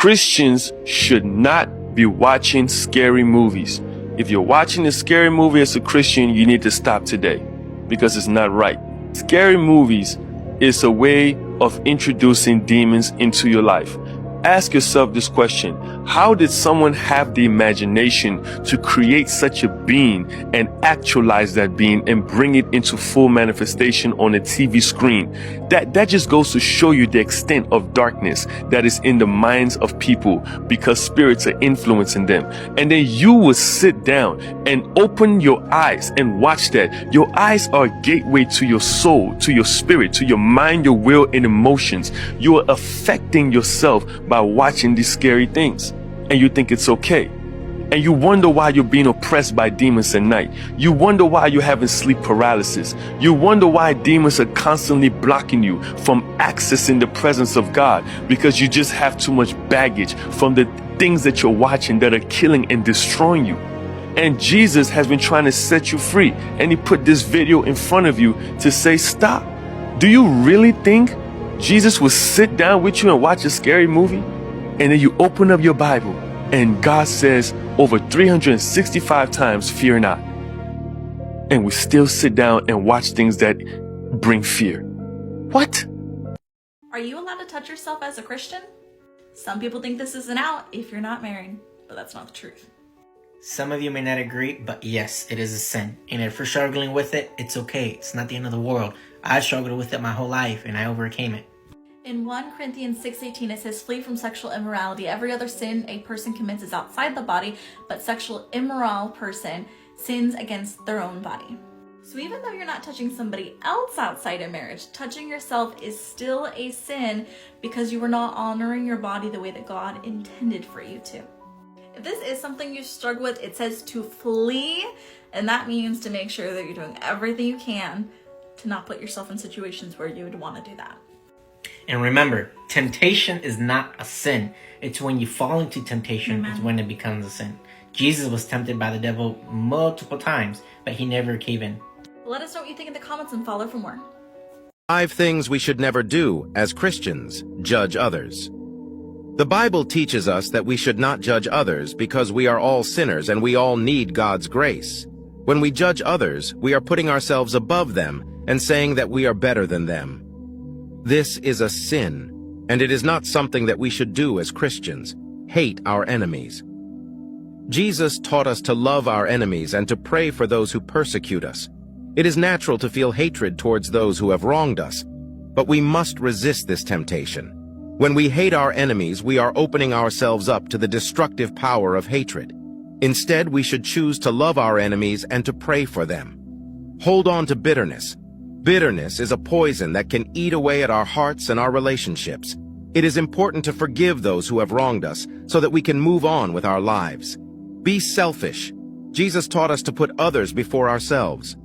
Christians should not be watching scary movies. If you're watching a scary movie as a Christian, you need to stop today because it's not right. Scary movies is a way of introducing demons into your life. Ask yourself this question: how did someone have the imagination to create such a being and actualize that being and bring it into full manifestation on a TV screen? That just goes to show you the extent of darkness that is in the minds of people because spirits are influencing them. And then you will sit down and open your eyes and watch that. Your eyes are a gateway to your soul, to your spirit, to your mind, your will, and emotions. You are affecting yourself by watching these scary things, and you think it's okay, and you wonder why you're being oppressed by demons at night. You wonder why you're having sleep paralysis. You wonder why demons are constantly blocking you from accessing the presence of God, because you just have too much baggage from the things that you're watching that are killing and destroying you. And Jesus has been trying to set you free, and he put this video in front of you to say stop. Do you really think Jesus will sit down with you and watch a scary movie? And then you open up your Bible and God says over 365 times, fear not. And we still sit down and watch things that bring fear. What? Are you allowed to touch yourself as a Christian? Some people think this is an out if you're not married, but that's not the truth. Some of you may not agree, but yes, it is a sin. And if you're struggling with it, it's okay. It's not the end of the world. I struggled with it my whole life and I overcame it. In 1 Corinthians 6:18, it says, flee from sexual immorality. Every other sin a person commits is outside the body, but sexual immoral person sins against their own body. So even though you're not touching somebody else outside of marriage, touching yourself is still a sin because you are not honoring your body the way that God intended for you to. If this is something you struggle with, it says to flee, and that means to make sure that you're doing everything you can to not put yourself in situations where you would want to do that. And remember, temptation is not a sin. It's when you fall into temptation is when it becomes a sin. Jesus was tempted by the devil multiple times, but he never gave in. Let us know what you think in the comments and follow for more. 5 things we should never do as Christians: judge others. The Bible teaches us that we should not judge others because we are all sinners and we all need God's grace. When we judge others, we are putting ourselves above them and saying that we are better than them. This is a sin, and it is not something that we should do as Christians. Hate our enemies. Jesus taught us to love our enemies and to pray for those who persecute us. It is natural to feel hatred towards those who have wronged us, but we must resist this temptation. When we hate our enemies, we are opening ourselves up to the destructive power of hatred. Instead, we should choose to love our enemies and to pray for them. Hold on to bitterness. Bitterness is a poison that can eat away at our hearts and our relationships. It is important to forgive those who have wronged us so that we can move on with our lives. Be selfish. Jesus taught us to put others before ourselves.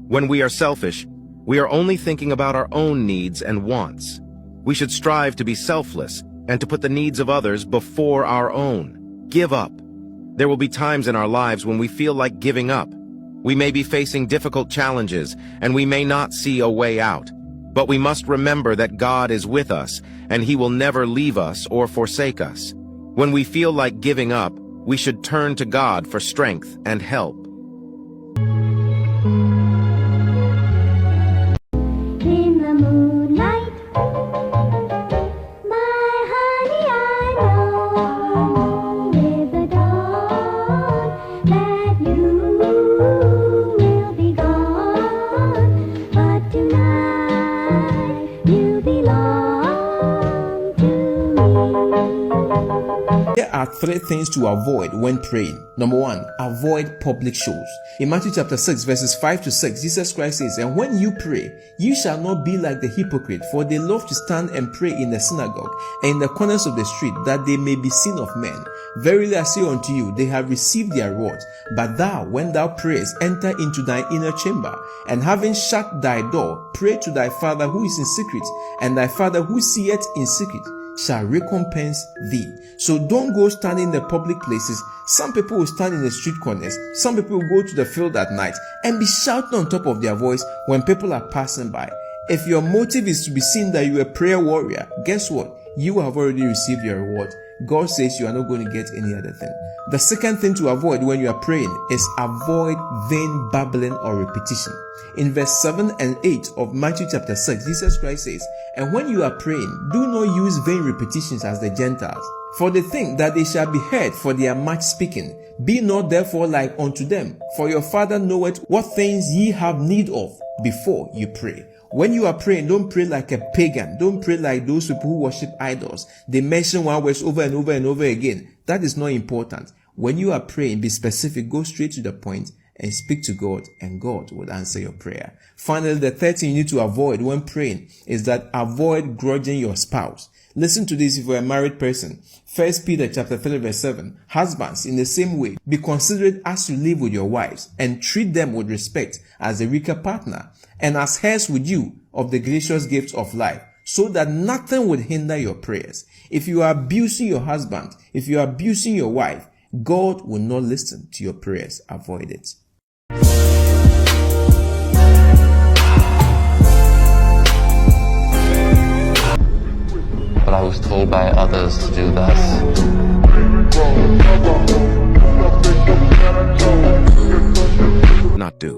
When we are selfish, we are only thinking about our own needs and wants. We should strive to be selfless and to put the needs of others before our own. Give up. There will be times in our lives when we feel like giving up. We may be facing difficult challenges, and we may not see a way out. But we must remember that God is with us, and He will never leave us or forsake us. When we feel like giving up, we should turn to God for strength and help. In the moonlight, my honey, I know with the dawn that you will be gone, but tonight you belong to me. There are 3 things to avoid when praying. Number 1, avoid public shows. In Matthew chapter 6 verses 5 to 6, Jesus Christ says, and when you pray, you shall not be like the hypocrite, for they love to stand and pray in the synagogue and in the corners of the street, that they may be seen of men. Verily I say unto you, they have received their reward. But thou, when thou prayest, enter into thine inner chamber, and having shut thy door, pray to thy Father who is in secret, and thy Father who seeth in secret shall recompense thee. So don't go stand in the public places. Some people will stand in the street corners. Some people will go to the field at night and be shouting on top of their voice when people are passing by. If your motive is to be seen that you are a prayer warrior, guess what? You have already received your reward. God says you are not going to get any other thing. The second thing to avoid when you are praying is avoid vain babbling or repetition. In verse 7 and 8 of Matthew chapter 6, Jesus Christ says, "And when you are praying, do not use vain repetitions as the Gentiles, for they think that they shall be heard for their much speaking. Be not therefore like unto them, for your Father knoweth what things ye have need of before you pray." When you are praying, don't pray like a pagan. Don't pray like those people who worship idols. They mention one word over and over and over again. That is not important. When you are praying, be specific, go straight to the point and speak to God, and God will answer your prayer. Finally, the third thing you need to avoid when praying is that avoid grudging your spouse. Listen to this if you're a married person. 1 Peter chapter 3 verse 7. Husbands, in the same way, be considerate as you live with your wives, and treat them with respect as a weaker partner, and as heirs with you of the gracious gifts of life, so that nothing would hinder your prayers. If you are abusing your husband, if you are abusing your wife, God will not listen to your prayers. Avoid it. But I was told by others to do thus. Not do.